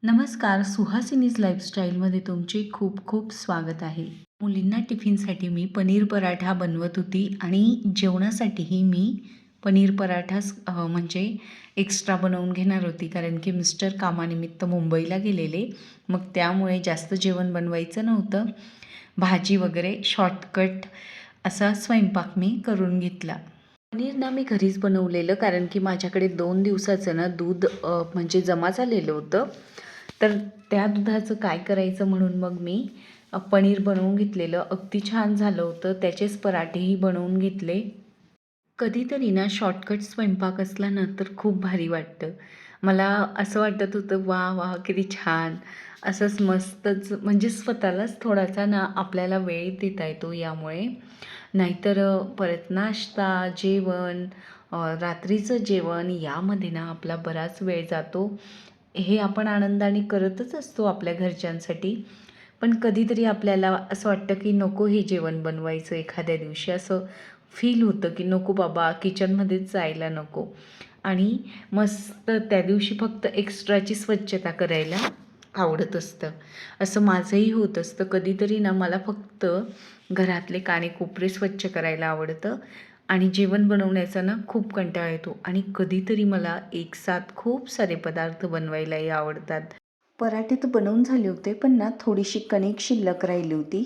नमस्कार, सुहासिनीज लाईफस्टाईलमध्ये तुमचे खूप खूप स्वागत आहे. मुलींना टिफिनसाठी मी पनीर पराठा बनवत होती आणि जेवणासाठीही मी पनीर पराठाच म्हणजे एक्स्ट्रा बनवून घेणार होती, कारण की मिस्टर कामानिमित्त मुंबईला गेलेले. मग त्यामुळे जास्त जेवण बनवायचं नव्हतं. भाजी वगैरे शॉर्टकट असा स्वयंपाक मी करून घेतला. पनीर ना मी घरीच बनवलेलं, कारण की माझ्याकडे 2 दिवसाचं ना दूध म्हणजे जमा झालेलं होतं. तर त्या दुधाचं काय करायचं म्हणून मग मी पनीर बनवून घेतलेलं. अगदी छान झालं होतं. त्याचेच पराठेही बनवून घेतले. कधीतरी ना शॉर्टकट स्वयंपाक असला ना तर खूप भारी वाटतं. मला असं वाटत होतं, वाह! वाह! किती छान! असंच मस्तच म्हणजे स्वतःलाच थोडासा ना आपल्याला वेळ देता येतो यामुळे. नाहीतर परत नाश्ता, जेवण, रात्रीचं जेवण यामध्ये ना आपला बराच वेळ जातो. हे आपण आनंदाने करतच असतो आपल्या घरच्यांसाठी. पण कधीतरी आपल्याला असं वाटतं की नको हे जेवण बनवायचं एखाद्या दिवशी, असं फील होतं की नको बाबा किचनमध्येच जायला नको. आणि मस्त त्या दिवशी फक्त एक्स्ट्राची स्वच्छता करायला आवडत असतं. असं माझंही होत असतं. कधीतरी ना मला फक्त घरातले कानेकोपरे स्वच्छ करायला आवडतं आणि जेवण बनवण्याचा ना खूप कंटाळा येतो आणि कधीतरी मला एकसाथ खूप सारे पदार्थ बनवायलाही आवडतात. पराठे तर बनवून झाले होते, पण ना थोडीशी कणिक शिल्लक राहिली होती.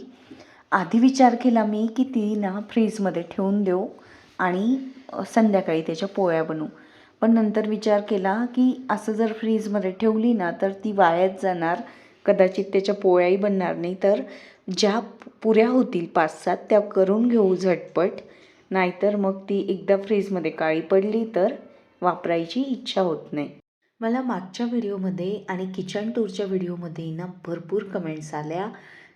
आधी विचार केला मी की ती ना फ्रीजमध्ये ठेवून देऊ आणि संध्याकाळी त्याच्या पोळ्या बनवू. पण नंतर विचार केला की असं जर फ्रीजमध्ये ठेवली ना तर ती वायाच जाणार. कदाचित त्याच्या पोळ्याही बनणार नाही. तर ज्या पुऱ्या होतील 5-7 त्या करून घेऊ झटपट. नाहीतर मग ती एकदा फ्रीजमध्ये काळी पडली तर वापरायची इच्छा होत नाही. मला मागच्या व्हिडिओमध्ये आणि किचन टूरच्या व्हिडिओमध्ये ना भरपूर कमेंट्स आल्या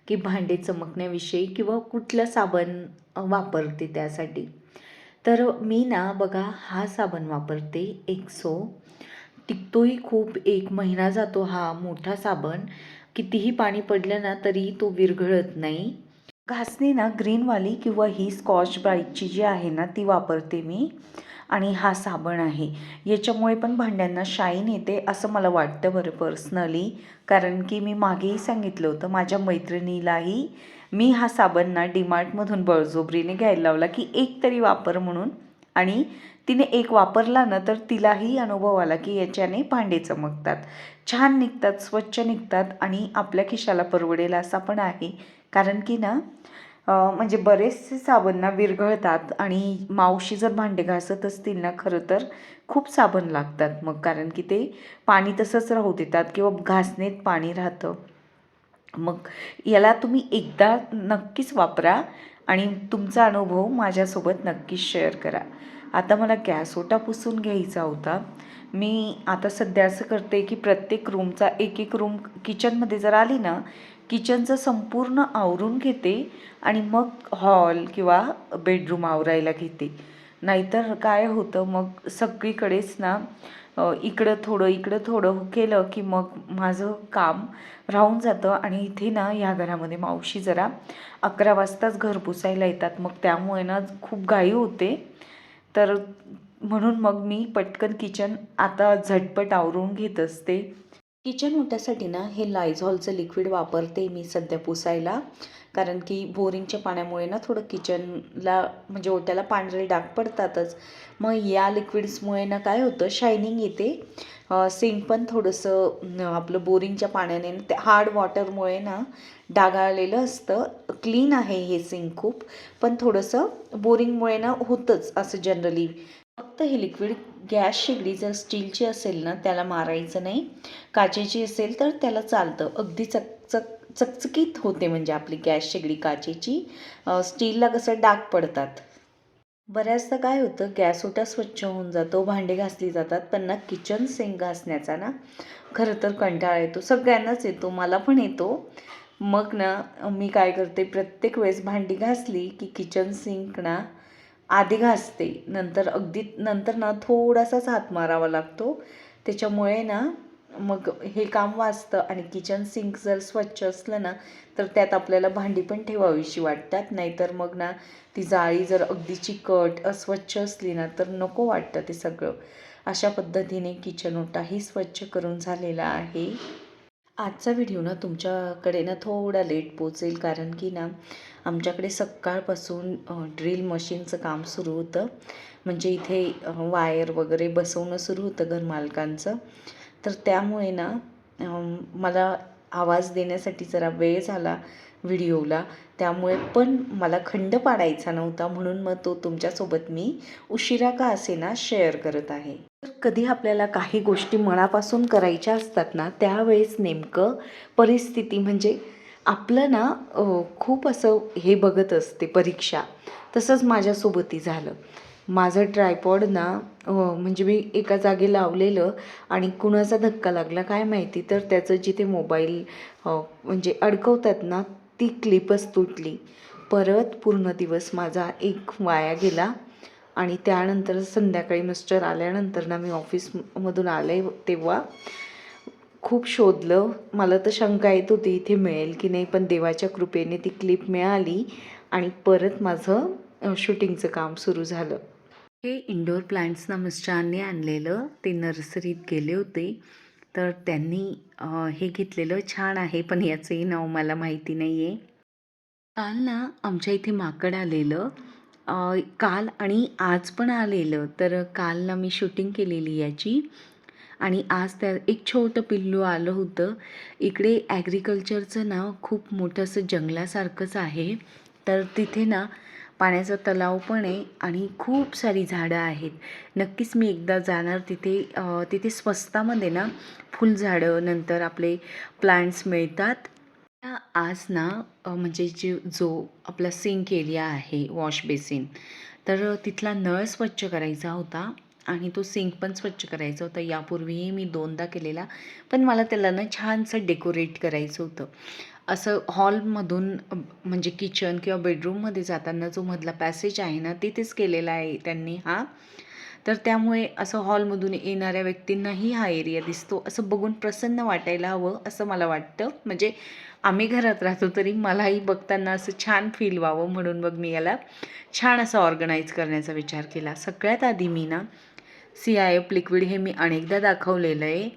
की भांडे चमकण्याविषयी किंवा कुठलं साबण वापरते त्यासाठी. तर मी ना बघा हा साबण वापरते एक्सो. टिकतोही खूप, 1 महिना जातो हा मोठा साबण. कितीही पाणी पडलं ना तरी तो विरघळत नाही. घासणी ना ग्रीनवाली किंवा ही स्कॉच ब्राईटची जी आहे ना ती वापरते मी. आणि हा साबण आहे. याच्यामुळे पण भांड्यांना शाईन येते असं मला वाटतं बरं पर्सनली. कारण की मी मागेही सांगितलं होतं माझ्या मैत्रिणीलाही मी हा साबण ना डीमार्टमधून बळजबरीने घ्यायला लावला की एक तरी वापर म्हणून. आणि तिने एक वापरला ना तर तिलाही अनुभव आला की याच्याने भांडे चमकतात, छान निघतात, स्वच्छ निघतात आणि आपल्या खिशाला परवडेल असा पण आहे. कारण की ना म्हणजे बरेचसे साबण ना विरघळतात आणि मावशी जर भांडे घासत असतील ना खरं तर खूप साबण लागतात मग, कारण की ते पाणी तसंच राहू देतात किंवा घासणीत पाणी राहतं. मग याला तुम्ही एकदा नक्कीच वापरा आणि तुमचा अनुभव माझ्यासोबत नक्कीच शेअर करा. आता मला गॅस ओटा पुसून घ्यायचा होता. मी आता सध्या असं करते की प्रत्येक रूमचा एक रूम किचनमध्ये जर आली ना, किचनचं संपूर्ण आवरून घेते आणि मग हॉल किंवा बेडरूम आवरायला घेते. नाहीतर काय होतं मग सगळीकडेच ना इकडं थोडं केलं की मग माझं काम राहून जातं. आणि इथे ना ह्या घरामध्ये मावशी जरा 11 वाजताच घर पुसायला येतात. मग त्यामुळे ना खूप घाई होते. तर म्हणून मग मी पटकन किचन आता झटपट आवरून घेत असते. किचन ओट्यासाठी ना हे लायझॉलचं लिक्विड वापरते मी सध्या पुसायला. कारण की बोरिंगच्या पाण्यामुळे ना थोडं किचनला म्हणजे ओट्याला पांढरे डाग पडतातच. मग या लिक्विड्समुळे ना काय होतं, शायनिंग येते. सिंक पण थोडंसं आपलं बोरिंगच्या पाण्याने ते हार्ड वॉटरमुळे ना डागाळलेलं असतं. क्लीन आहे हे सिंक खूप, पण थोडंसं बोरिंगमुळे ना होतंच असं जनरली. फक्त हे लिक्विड गॅस शेगडी जर स्टीलची असेल ना त्याला मारायचं नाही. काचेची असेल तर त्याला चालतं. अगदी चकचकीत होते म्हणजे आपली गॅस शेगडी काचेची. स्टीलला कसं डाग पडतात. बऱ्याचदा काय होतं, गॅस ओटा स्वच्छ होऊन जातो, भांडे घासली जातात, पण ना किचन सिंक घासण्याचा ना खरं तर कंटाळा येतो. सगळ्यांनाच येतो, मला पण येतो. मग ना मी काय करते, प्रत्येक वेळेस भांडी घासली की किचन सिंक ना आधी घासते. नंतर ना थोडासाच हात मारावा लागतो. त्याच्यामुळे ना मग हे काम वाचतं. आणि किचन सिंक जर स्वच्छ असलं ना तर त्यात आपल्याला भांडी पण ठेवावीशी वाटतात. नाहीतर मग ना ती जाळी जर अगदी चिकट अस्वच्छ असली ना तर नको वाटतं ते सगळं. अशा पद्धतीने किचन ओटाही स्वच्छ करून झालेला आहे. आजचा व्हिडिओ ना तुमच्याकडे ना थोडा लेट पोहोचेल, कारण की ना आमच्याकडे सकाळपासून ड्रिल मशीनचं काम सुरू होतं. म्हणजे इथे वायर वगैरे बसवणं सुरू होतं घरमालकांचं. तर त्यामुळे ना मला आवाज देण्यासाठी जरा वेळ झाला व्हिडिओला. त्यामुळे पण मला खंड पाडायचा नव्हता, म्हणून मग तो तुमच्यासोबत मी उशिरा का असेना शेअर करत आहे. तर कधी आपल्याला काही गोष्टी मनापासून करायच्या असतात ना, त्यावेळेस नेमकं परिस्थिती म्हणजे आपलं ना खूप असं हे बघत असते परीक्षा. तसंच माझ्यासोबतही झालं. माझं ट्रायपॉड ना म्हणजे मी एका जागी लावलेलं आणि कुणाचा धक्का लागला काय माहिती, तर त्याचं जिथे मोबाईल म्हणजे अडकवतात ना, ती क्लिपच तुटली. परत पूर्ण दिवस माझा एक वाया गेला. आणि त्यानंतर संध्याकाळी मिस्टर आल्यानंतर ना, मी ऑफिसमधून आले तेव्हा खूप शोधलं. मला तर शंका येत होती इथे मिळेल की नाही, पण देवाच्या कृपेने ती क्लिप मिळाली आणि परत माझं शूटिंगचं काम सुरू झालं. हे इंडोर प्लांट्स ना मिस्टरांनी आणलेलं, ते नर्सरीत गेले होते. तर त्यांनी हे घेतलेलं छान आहे, पण याचंही नाव मला माहिती नाही आहे. काल ना आमच्या इथे माकड आलेलं. काल आणि आज पण आलेलं. तर काल ना मी शूटिंग केलेली याची आणि आज त्या एक छोटं पिल्लू आलं होतं. इकडे ॲग्रिकल्चरचं ना खूप मोठं असं जंगलासारखंच आहे. तर तिथे ना पाण्याचा तलाव पण आहे आणि खूप सारी झाडं आहेत. नक्कीच मी एकदा जाणार तिथे. तिथे स्वस्तामध्ये ना फुलझाडं, नंतर आपले प्लांट्स मिळतात. आज ना म्हणजे जो आपला सिंक एरिया आहे, वॉश बेसिन, तर तिथला नळ स्वच्छ करायचा होता आणि तो सिंक पण स्वच्छ करायचा होता. यापूर्वीही मी 2दा केलेला, पण मला त्याला ना छानसं डेकोरेट करायचं होतं. असं हॉलमधून म्हणजे किचन किंवा बेडरूममध्ये जाताना जो मधला पॅसेज आहे ना, तिथेच केलेला आहे त्यांनी हा. तर त्यामुळे असं हॉलमधून येणाऱ्या व्यक्तींनाही हा एरिया दिसतो, असं बघून प्रसन्न वाटायला हवं असं मला वाटतं. म्हणजे आम्ही घरात राहतो तरी मलाही बघताना असं छान फील व्हावं, म्हणून मग मी याला छान असं ऑर्गनाईज करण्याचा विचार केला. सगळ्यात आधी मी ना CIF लिक्विड हे मी अनेकदा दाखवलेलं आहे.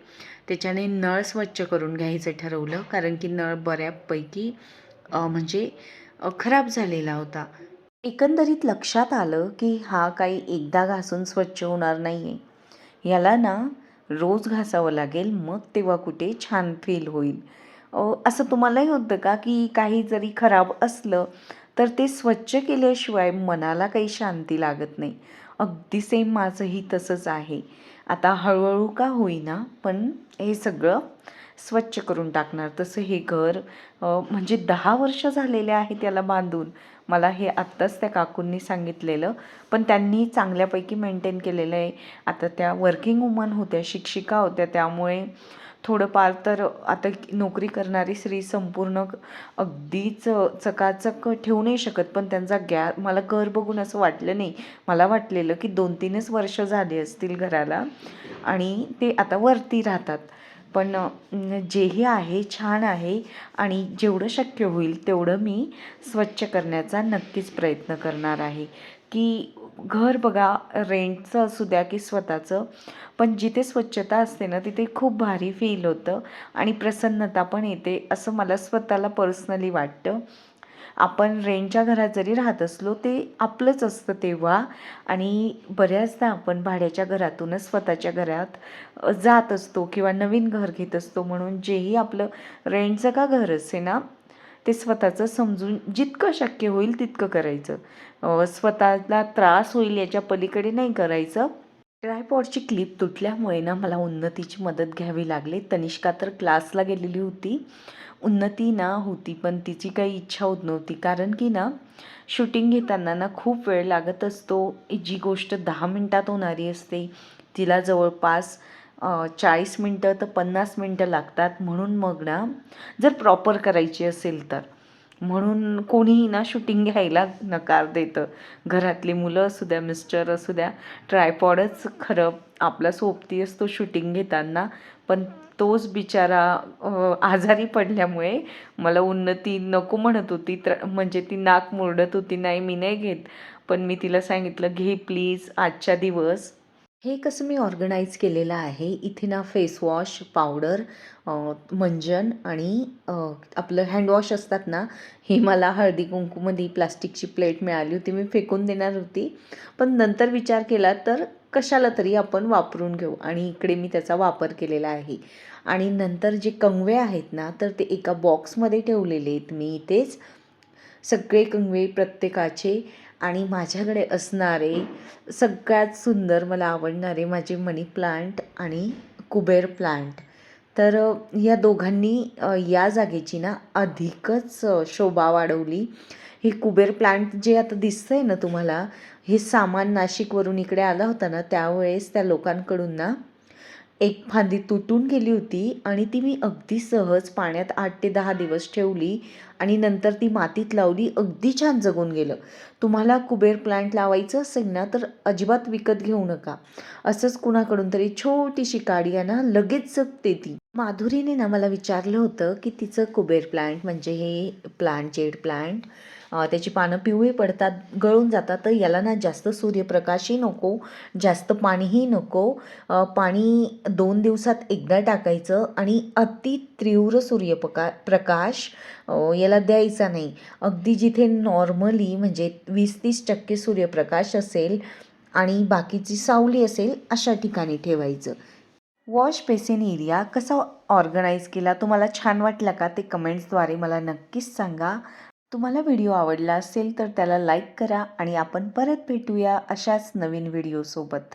त्याच्याने नळ स्वच्छ करून घ्यायचं ठरवलं, कारण की नळ बऱ्यापैकी म्हणजे खराब झालेला होता. एकंदरीत लक्षात आलं की हा काही एकदा घासून स्वच्छ होणार नाही आहे. याला ना रोज घासावं लागेल, मग तेव्हा कुठे छान फील होईल. असं तुम्हालाही होतं का की काही जरी खराब असलं तर ते स्वच्छ केल्याशिवाय मनाला काही शांती लागत नाही? अगदी सेम माझंही तसंच आहे. आता हळूहळू का होईना पण हे सगळं स्वच्छ करून टाकणार. तसं हे घर म्हणजे 10 वर्ष झालेले आहे त्याला बांधून. मला हे आत्ताच त्या काकूंनी सांगितलेलं, पण त्यांनी चांगल्यापैकी मेंटेन केलेलं आहे. आता त्या वर्किंग वुमन होत्या, शिक्षिका होत्या, त्यामुळे थोडंफार तर आता नोकरी करणारी स्त्री संपूर्ण अगदीच चकाचक ठेवू नाही शकत, पण त्यांचा मला घर बघून असं वाटलं नाही. मला वाटलेलं की 2-3च वर्ष झाली असतील घराला आणि ते आता वरती राहतात. पण जेही आहे छान आहे आणि जेवढं शक्य होईल तेवढं मी स्वच्छ करण्याचा नक्कीच प्रयत्न करणार आहे. की घर बघा, रेंटचं असू द्या की स्वतःचं, पण जिथे स्वच्छता असते ना तिथे खूप भारी फील होतं आणि प्रसन्नता पण येते, असं मला स्वतःला पर्सनली वाटतं. आपण रेंटच्या घरात जरी राहत असलो ते आपलंच असतं तेव्हा, आणि बऱ्याचदा आपण भाड्याच्या घरातूनच स्वतःच्या घरात जात असतो किंवा नवीन घर घेत असतो. म्हणून जेही आपलं रेंटचं का घर असे ना, ते स्वतःचं समजून जितकं शक्य होईल तितकं करायचं. स्वतःला त्रास होईल याच्या पलीकडे नाही करायचं. ट्रायपॉडची क्लिप तुटल्यामुळे ना मला उन्नतीची मदत घ्यावी लागली. तनिष्का तर क्लासला गेलेली होती. उन्नती ना होती, पण तिची काही इच्छा होत नव्हती, कारण की ना शूटिंग घेताना ना खूप वेळ लागत असतो. जी गोष्ट 10 मिनटात होणारी असते तिला जवळपास 40 मिनटं तर 50 मिनटं लागतात. म्हणून मग ना जर प्रॉपर करायची असेल तर, म्हणून कोणीही ना शूटिंग घ्यायला नकार देतं. घरातली मुलं असू द्या, मिस्टर असू द्या, ट्रायपॉडच खरं आपला सोबती असतो शूटिंग घेताना. पण तोच बिचारा आजारी पडल्यामुळे मला उन्नती नको म्हणत होती, म्हणजे ती नाक मुरडत होती, नाही मी नाही घेत. पण मी तिला सांगितलं, घे प्लीज आजच्या दिवस. हे कसं मी ऑर्गनाइज केलेलं आहे. इथे ना फेस वॉश, पावडर, मंजन आणि आपलं हँडवॉश असतात ना, हे मला हळदी-कुंकूमध्ये प्लास्टिकची प्लेट मिळाली होती. मी फेकून देणार होती. पण नंतर विचार केला तर कशाला तरी आपण वापरून घेऊ आणि इकडे मी त्याचा वापर केलेला आहे. आणि नंतर जे कंगवे आहेत ना, तर ते एका बॉक्समध्ये ठेवलेले आहेत मी इथेच. सगळे कंगवे प्रत्येकाचे आणि माझ्याकडे असणारे सगळ्यात सुंदर मला आवडणारे माझे मनी प्लांट आणि कुबेर प्लांट. तर या दोघांनी या जागेची ना अधिकच शोभा वाढवली. हे कुबेर प्लांट जे आता दिसतंय ना तुम्हाला, हे सामान नाशिकवरून इकडे आलं होतं ना, त्यावेळेस त्या लोकांकडून ना एक फांदी तुटून गेली होती आणि ती मी अगदी सहज पाण्यात 8 ते 10 दिवस ठेवली आणि नंतर ती मातीत लावली. अगदी छान जगून गेलं. तुम्हाला कुबेर प्लांट लावायचं असेल ना, तर अजिबात विकत घेऊ नका. असंच कुणाकडून तरी छोटीशी काडी आहे ना, लगेच जगते ती. माधुरीने ना मला विचारलं होतं, की तिचं कुबेर प्लांट म्हणजे हे प्लांट, जेड प्लांट, त्याची पानं पिवळी पडतात, गळून जातात. तर याला ना जास्त सूर्यप्रकाशही नको, जास्त पाणीही नको. पाणी 2 दिवसात एकदा टाकायचं आणि अति तीव्र प्रकाश याला द्यायचा नाही. अगदी जिथे नॉर्मली म्हणजे 20-30% सूर्यप्रकाश असेल आणि बाकीची सावली असेल अशा ठिकाणी ठेवायचं. वॉश बेसिन एरिया कसा ऑर्गनाईज केला, तुम्हाला छान वाटला का, ते कमेंट्सद्वारे मला नक्कीच सांगा. तुम्हाला व्हिडिओ आवडला असेल तर त्याला लाईक करा आणि आपण परत भेटूया अशाच नवीन व्हिडिओसोबत.